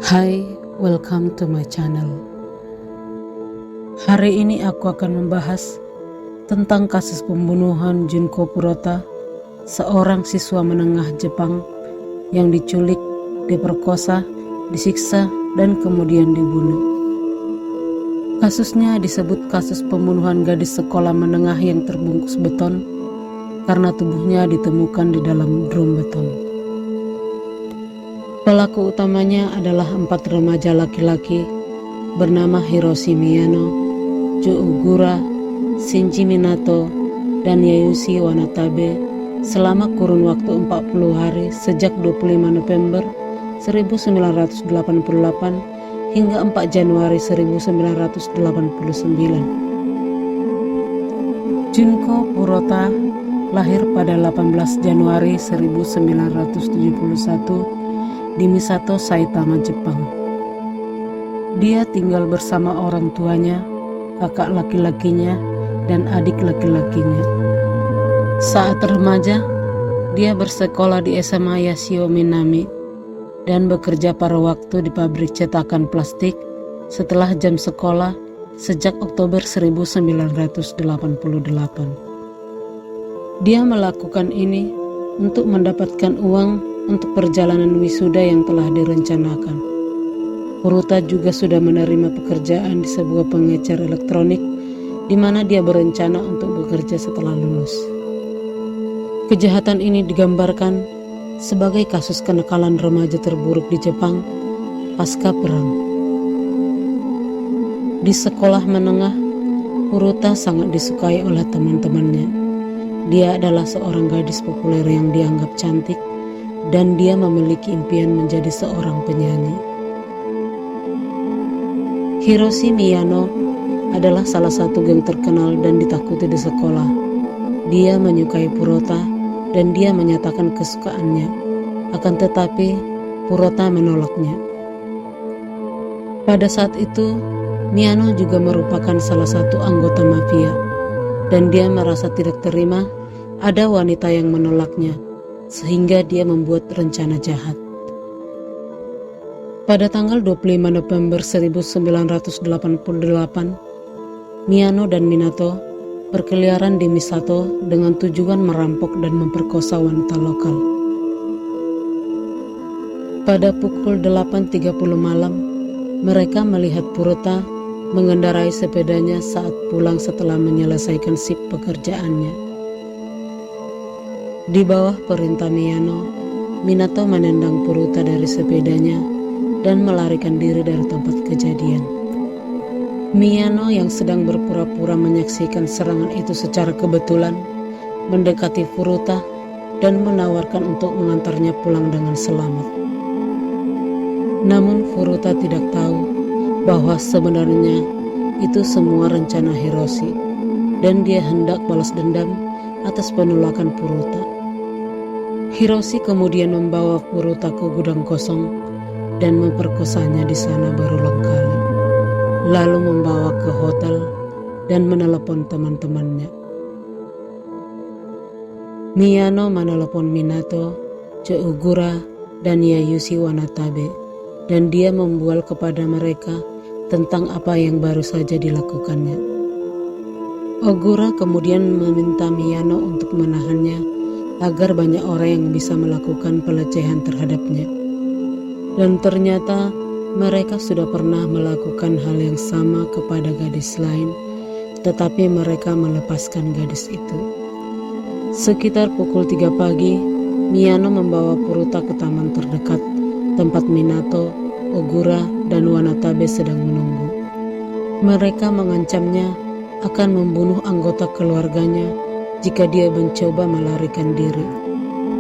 Hai, welcome to my channel. Hari ini aku akan membahas tentang kasus pembunuhan Junko Purota, seorang siswa menengah Jepang yang diculik, diperkosa, disiksa, dan kemudian dibunuh. Kasusnya disebut kasus pembunuhan gadis sekolah menengah yang terbungkus beton karena tubuhnya ditemukan di dalam drum beton. Pelaku utamanya adalah 4 remaja laki-laki bernama Hiroshi Miyano, Jo Ogura, Shinji Minato, dan Yayushi Wanatabe selama kurun waktu 40 hari sejak 25 November 1988 hingga 4 Januari 1989. Junko Purota lahir pada 18 Januari 1971 di Misato, Saitama, Jepang. Dia tinggal bersama orang tuanya, kakak laki-lakinya, dan adik laki-lakinya. Saat remaja, dia bersekolah di SMA Yashio Minami dan bekerja pada waktu di pabrik cetakan plastik setelah jam sekolah sejak Oktober 1988. Dia melakukan ini untuk mendapatkan uang untuk perjalanan wisuda yang telah direncanakan. Purota juga sudah menerima pekerjaan di sebuah pengecer elektronik di mana dia berencana untuk bekerja setelah lulus. Kejahatan ini digambarkan sebagai kasus kenakalan remaja terburuk di Jepang pasca perang. Di sekolah menengah, Purota sangat disukai oleh teman-temannya. Dia adalah seorang gadis populer yang dianggap cantik dan dia memiliki impian menjadi seorang penyanyi. Hiroshi Miyano adalah salah satu geng terkenal dan ditakuti di sekolah. Dia menyukai Purota dan dia menyatakan kesukaannya. Akan tetapi, Purota menolaknya. Pada saat itu, Miyano juga merupakan salah satu anggota mafia dan dia merasa tidak terima ada wanita yang menolaknya, sehingga dia membuat rencana jahat. Pada tanggal 25 November 1988, Miyano dan Minato berkeliaran di Misato dengan tujuan merampok dan memperkosa wanita lokal. Pada pukul 8.30 malam, mereka melihat Purota mengendarai sepedanya saat pulang setelah menyelesaikan sip pekerjaannya. Di bawah perintah Miyano, Minato menendang Purota dari sepedanya dan melarikan diri dari tempat kejadian. Miyano yang sedang berpura-pura menyaksikan serangan itu secara kebetulan mendekati Purota dan menawarkan untuk mengantarnya pulang dengan selamat. Namun Purota tidak tahu bahwa sebenarnya itu semua rencana Hiroshi dan dia hendak balas dendam atas penolakan Purota. Hiroshi kemudian membawa Purota ke gudang kosong dan memperkosanya di sana berulang kali, lalu membawa ke hotel dan menelepon teman-temannya. Miyano menelepon Minato, Jo Ogura, dan Yayushi Wanatabe, dan dia membual kepada mereka tentang apa yang baru saja dilakukannya. Ogura kemudian meminta Miyano untuk menahannya agar banyak orang yang bisa melakukan pelecehan terhadapnya. Dan ternyata mereka sudah pernah melakukan hal yang sama kepada gadis lain, tetapi mereka melepaskan gadis itu. Sekitar pukul 3 pagi, Miyano membawa Purota ke taman terdekat, tempat Minato, Ogura, dan Wanatabe sedang menunggu. Mereka mengancamnya akan membunuh anggota keluarganya jika dia mencoba melarikan diri,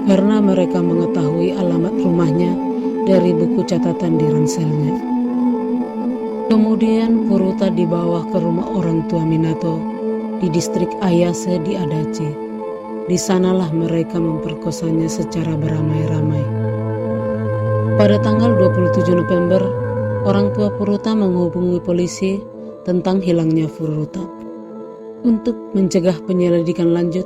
karena mereka mengetahui alamat rumahnya dari buku catatan di ranselnya. Kemudian Purota dibawa ke rumah orang tua Minato di distrik Ayase di Adachi. Di sanalah mereka memperkosanya secara beramai-ramai. Pada tanggal 27 November, orang tua Purota menghubungi polisi tentang hilangnya Purota. Untuk mencegah penyelidikan lanjut,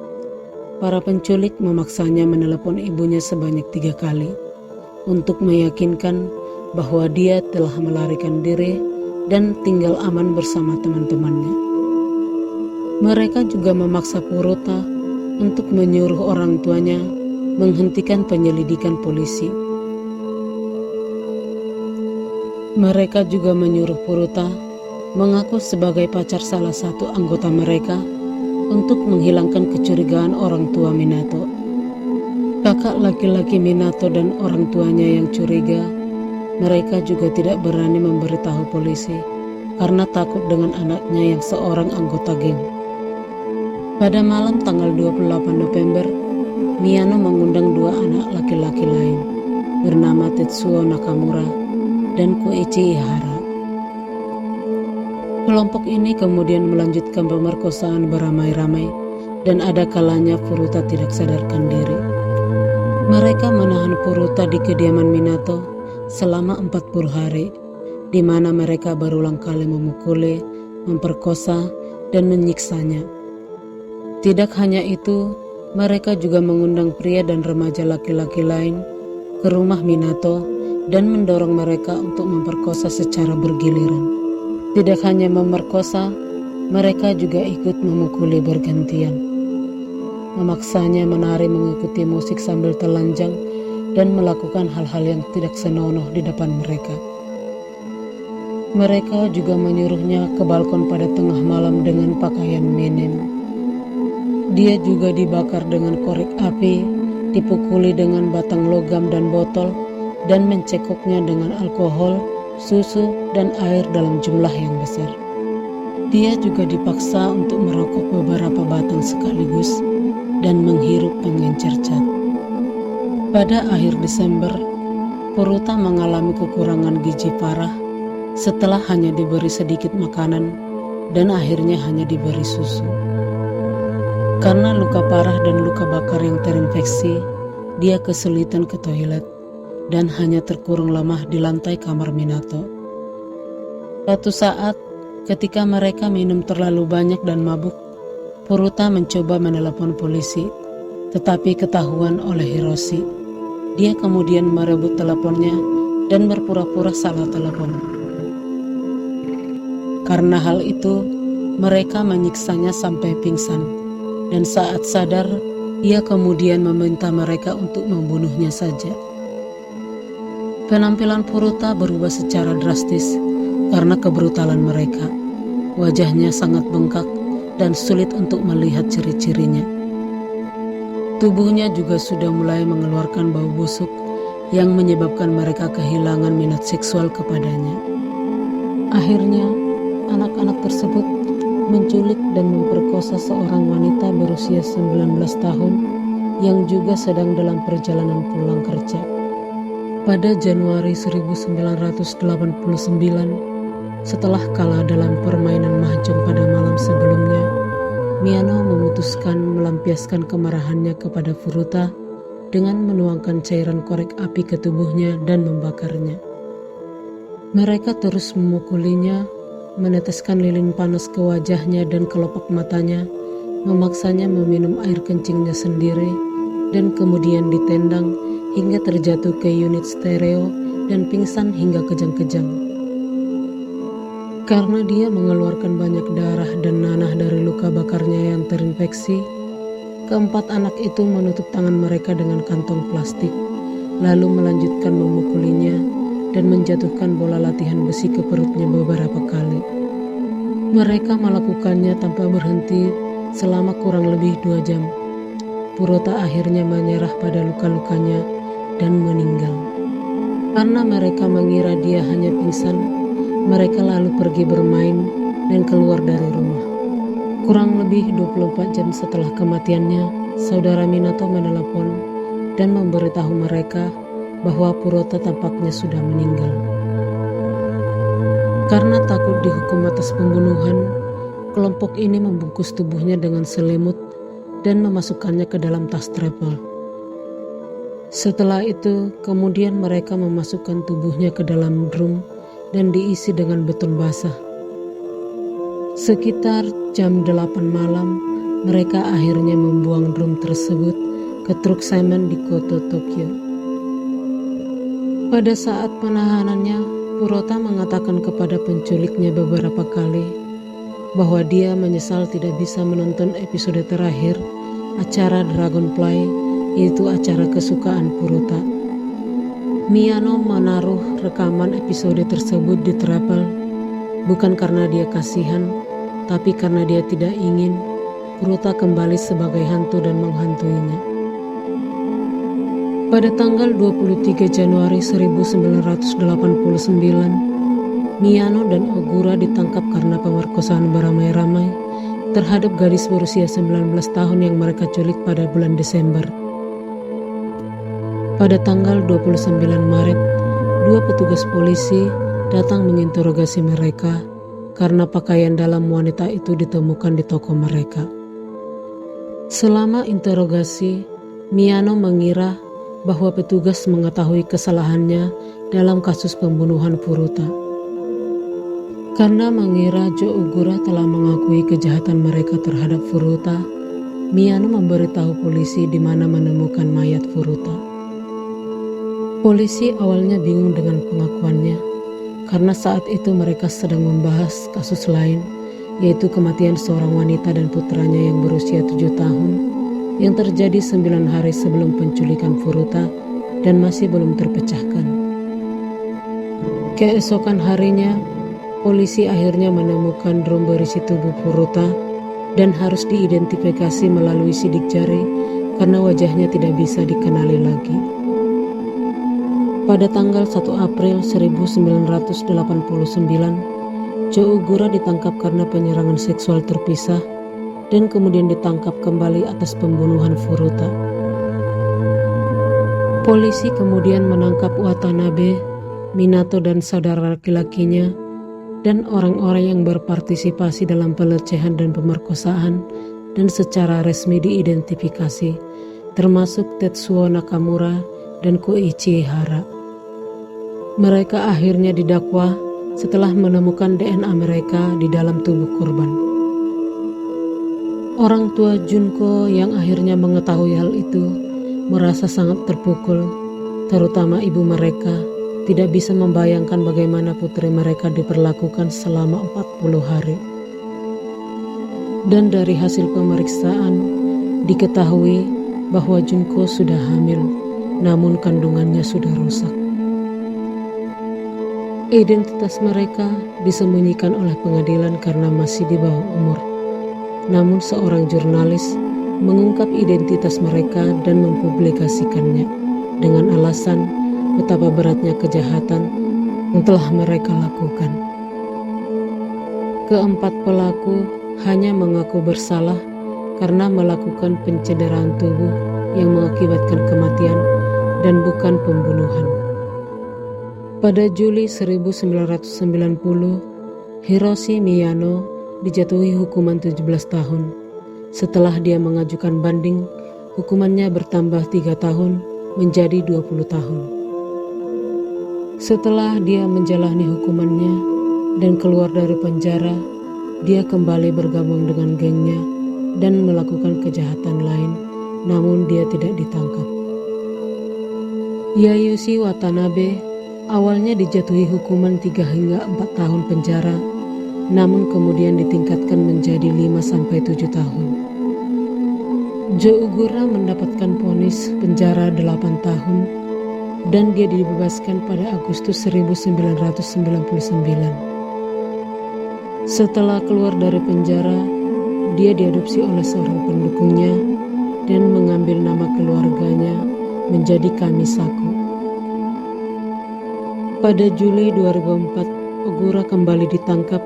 para penculik memaksanya menelepon ibunya sebanyak 3 kali untuk meyakinkan bahwa dia telah melarikan diri dan tinggal aman bersama teman-temannya. Mereka juga memaksa Puruta untuk menyuruh orang tuanya menghentikan penyelidikan polisi. Mereka juga menyuruh Puruta mengaku sebagai pacar salah satu anggota mereka untuk menghilangkan kecurigaan orang tua Minato. Kakak laki-laki Minato dan orang tuanya yang curiga, mereka juga tidak berani memberitahu polisi karena takut dengan anaknya yang seorang anggota geng. Pada malam tanggal 28 November, Miyano mengundang dua anak laki-laki lain bernama Tetsuo Nakamura dan Koichi Ihara. Kelompok ini kemudian melanjutkan pemerkosaan beramai-ramai dan ada kalanya Furuta tidak sadarkan diri. Mereka menahan Furuta di kediaman Minato selama 40 hari, di mana mereka berulang kali memukuli, memperkosa, dan menyiksanya. Tidak hanya itu, mereka juga mengundang pria dan remaja laki-laki lain ke rumah Minato dan mendorong mereka untuk memperkosa secara bergiliran. Tidak hanya memerkosa, mereka juga ikut memukuli bergantian. Memaksanya menari mengikuti musik sambil telanjang dan melakukan hal-hal yang tidak senonoh di depan mereka. Mereka juga menyuruhnya ke balkon pada tengah malam dengan pakaian minim. Dia juga dibakar dengan korek api, dipukuli dengan batang logam dan botol, dan mencekoknya dengan alkohol, susu, dan air dalam jumlah yang besar. Dia juga dipaksa untuk merokok beberapa batang sekaligus dan menghirup pengencer cat. Pada akhir Desember, Furuta mengalami kekurangan gizi parah setelah hanya diberi sedikit makanan dan akhirnya hanya diberi susu. Karena luka parah dan luka bakar yang terinfeksi, dia kesulitan ke toilet dan hanya terkurung lemah di lantai kamar Minato. Suatu saat, ketika mereka minum terlalu banyak dan mabuk, Furuta mencoba menelepon polisi, tetapi ketahuan oleh Hiroshi. Dia kemudian merebut teleponnya dan berpura-pura salah telepon. Karena hal itu, mereka menyiksanya sampai pingsan, dan saat sadar, ia kemudian meminta mereka untuk membunuhnya saja. Penampilan Furuta berubah secara drastis karena kebrutalan mereka. Wajahnya sangat bengkak dan sulit untuk melihat ciri-cirinya. Tubuhnya juga sudah mulai mengeluarkan bau busuk yang menyebabkan mereka kehilangan minat seksual kepadanya. Akhirnya, anak-anak tersebut menculik dan memperkosa seorang wanita berusia 19 tahun yang juga sedang dalam perjalanan pulang kerja. Pada Januari 1989, setelah kalah dalam permainan mahjong pada malam sebelumnya, Miyano memutuskan melampiaskan kemarahannya kepada Furuta dengan menuangkan cairan korek api ke tubuhnya dan membakarnya. Mereka terus memukulinya, meneteskan lilin panas ke wajahnya dan kelopak matanya, memaksanya meminum air kencingnya sendiri, dan kemudian ditendang hingga terjatuh ke unit stereo dan pingsan hingga kejang-kejang. Karena dia mengeluarkan banyak darah dan nanah dari luka bakarnya yang terinfeksi, keempat anak itu menutup tangan mereka dengan kantong plastik, lalu melanjutkan memukulinya dan menjatuhkan bola latihan besi ke perutnya beberapa kali. Mereka melakukannya tanpa berhenti selama kurang lebih 2 jam. Furuta akhirnya menyerah pada luka-lukanya dan meninggal. Karena mereka mengira dia hanya pingsan, mereka lalu pergi bermain dan keluar dari rumah. Kurang lebih 24 jam setelah kematiannya, saudara Minato menelepon dan memberitahu mereka bahwa Furuta tampaknya sudah meninggal. Karena takut dihukum atas pembunuhan, kelompok ini membungkus tubuhnya dengan selimut dan memasukkannya ke dalam tas travel. Setelah itu, kemudian mereka memasukkan tubuhnya ke dalam drum dan diisi dengan beton basah. Sekitar jam 8 malam, mereka akhirnya membuang drum tersebut ke truk semen di kota Tokyo. Pada saat penahanannya, Purota mengatakan kepada penculiknya beberapa kali bahwa dia menyesal tidak bisa menonton episode terakhir acara Dragonfly, yaitu acara kesukaan Purota. Miyano menaruh rekaman episode tersebut di trapel bukan karena dia kasihan, tapi karena dia tidak ingin Purota kembali sebagai hantu dan menghantuinya. Pada tanggal 23 Januari 1989, Miyano dan Ogura ditangkap karena pemerkosaan beramai-ramai terhadap gadis berusia 19 tahun yang mereka culik pada bulan Desember. Pada tanggal 29 Maret, dua petugas polisi datang menginterogasi mereka karena pakaian dalam wanita itu ditemukan di toko mereka. Selama interogasi, Miyano mengira bahwa petugas mengetahui kesalahannya dalam kasus pembunuhan Furuta. Karena mengira Jo Ogura telah mengakui kejahatan mereka terhadap Furuta, Miyano memberitahu polisi di mana menemukan mayat Furuta. Polisi awalnya bingung dengan pengakuannya, karena saat itu mereka sedang membahas kasus lain, yaitu kematian seorang wanita dan putranya yang berusia 7 tahun, yang terjadi 9 hari sebelum penculikan Furuta dan masih belum terpecahkan. Keesokan harinya, polisi akhirnya menemukan drum berisi tubuh Furuta dan harus diidentifikasi melalui sidik jari karena wajahnya tidak bisa dikenali lagi. Pada tanggal 1 April 1989, Jo Ogura ditangkap karena penyerangan seksual terpisah dan kemudian ditangkap kembali atas pembunuhan Furuta. Polisi kemudian menangkap Watanabe, Minato dan saudara laki-lakinya, dan orang-orang yang berpartisipasi dalam pelecehan dan pemerkosaan dan secara resmi diidentifikasi, termasuk Tetsuo Nakamura dan Koichi Hara. Mereka akhirnya didakwa setelah menemukan DNA mereka di dalam tubuh korban. Orang tua Junko yang akhirnya mengetahui hal itu merasa sangat terpukul, terutama ibu mereka tidak bisa membayangkan bagaimana putri mereka diperlakukan selama 40 hari. Dan dari hasil pemeriksaan diketahui bahwa Junko sudah hamil, namun kandungannya sudah rusak. Identitas mereka disembunyikan oleh pengadilan karena masih di bawah umur. Namun seorang jurnalis mengungkap identitas mereka dan mempublikasikannya dengan alasan betapa beratnya kejahatan yang telah mereka lakukan. Keempat pelaku hanya mengaku bersalah karena melakukan pencederaan tubuh yang mengakibatkan kematian dan bukan pembunuhan. Pada Juli 1990, Hiroshi Miyano dijatuhi hukuman 17 tahun. Setelah dia mengajukan banding, hukumannya bertambah 3 tahun menjadi 20 tahun. Setelah dia menjalani hukumannya dan keluar dari penjara, dia kembali bergabung dengan gengnya dan melakukan kejahatan lain, namun dia tidak ditangkap. Yayushi Watanabe awalnya dijatuhi hukuman 3 hingga 4 tahun penjara, namun kemudian ditingkatkan menjadi 5-7 tahun. Jo Ogura mendapatkan vonis penjara 8 tahun dan dia dibebaskan pada Agustus 1999. Setelah keluar dari penjara, dia diadopsi oleh seorang pendukungnya dan mengambil nama keluarganya menjadi Kamisaku. Pada Juli 2004, Ogura kembali ditangkap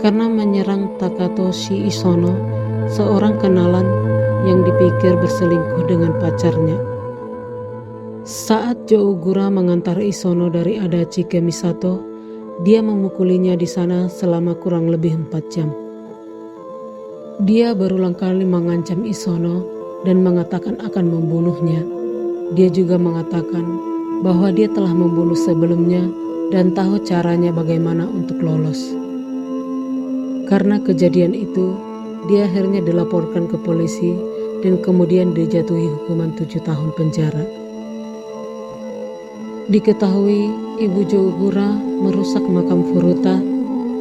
karena menyerang Takatoshi Isono, seorang kenalan yang dipikir berselingkuh dengan pacarnya. Saat Jo Ogura mengantar Isono dari Adachi ke Misato, dia memukulinya di sana selama kurang lebih 4 jam. Dia berulang kali mengancam Isono dan mengatakan akan membunuhnya. Dia juga mengatakan bahwa dia telah membunuh sebelumnya dan tahu caranya bagaimana untuk lolos. Karena kejadian itu, dia akhirnya dilaporkan ke polisi dan kemudian dijatuhi hukuman 7 tahun penjara. Diketahui Ibu Jougura merusak makam Furuta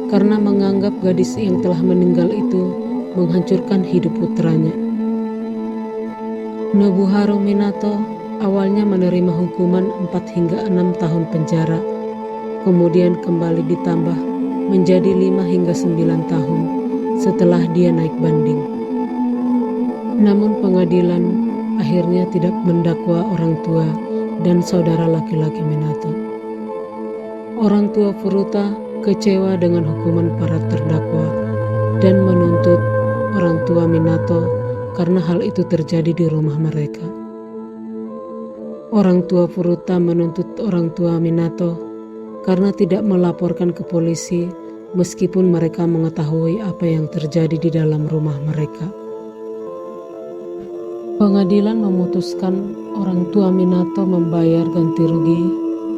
karena menganggap gadis yang telah meninggal itu menghancurkan hidup putranya. Nobuharu Minato awalnya menerima hukuman 4 hingga 6 tahun penjara, kemudian kembali ditambah menjadi 5 hingga 9 tahun setelah dia naik banding. Namun pengadilan akhirnya tidak mendakwa orang tua dan saudara laki-laki Minato. Orang tua Furuta kecewa dengan hukuman para terdakwa dan menuntut orang tua Minato karena hal itu terjadi di rumah mereka. Orang tua Furuta menuntut orang tua Minato karena tidak melaporkan ke polisi meskipun mereka mengetahui apa yang terjadi di dalam rumah mereka. Pengadilan memutuskan orang tua Minato membayar ganti rugi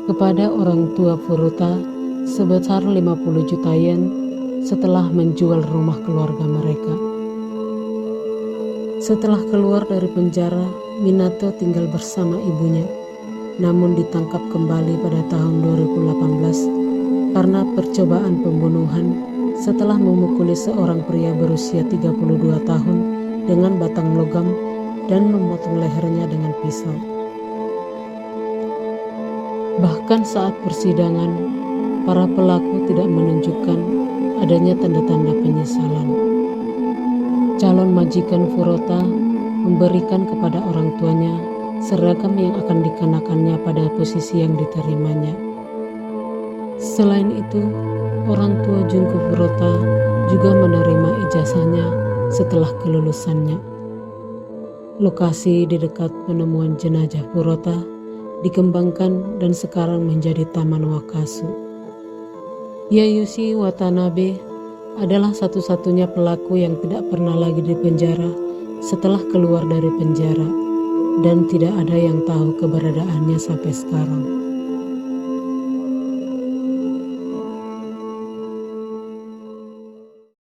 kepada orang tua Furuta sebesar 50 juta yen setelah menjual rumah keluarga mereka. Setelah keluar dari penjara, Minato tinggal bersama ibunya, namun ditangkap kembali pada tahun 2018 karena percobaan pembunuhan setelah memukuli seorang pria berusia 32 tahun dengan batang logam dan memotong lehernya dengan pisau. Bahkan saat persidangan, para pelaku tidak menunjukkan adanya tanda-tanda penyesalan. Calon majikan Furuta memberikan kepada orang tuanya seragam yang akan dikenakannya pada posisi yang diterimanya. Selain itu, orang tua Junko Furuta juga menerima ijazahnya setelah kelulusannya. Lokasi di dekat penemuan jenazah Furuta dikembangkan dan sekarang menjadi Taman Wakasu. Yayushi Watanabe adalah satu-satunya pelaku yang tidak pernah lagi dipenjara setelah keluar dari penjara, dan tidak ada yang tahu keberadaannya sampai sekarang.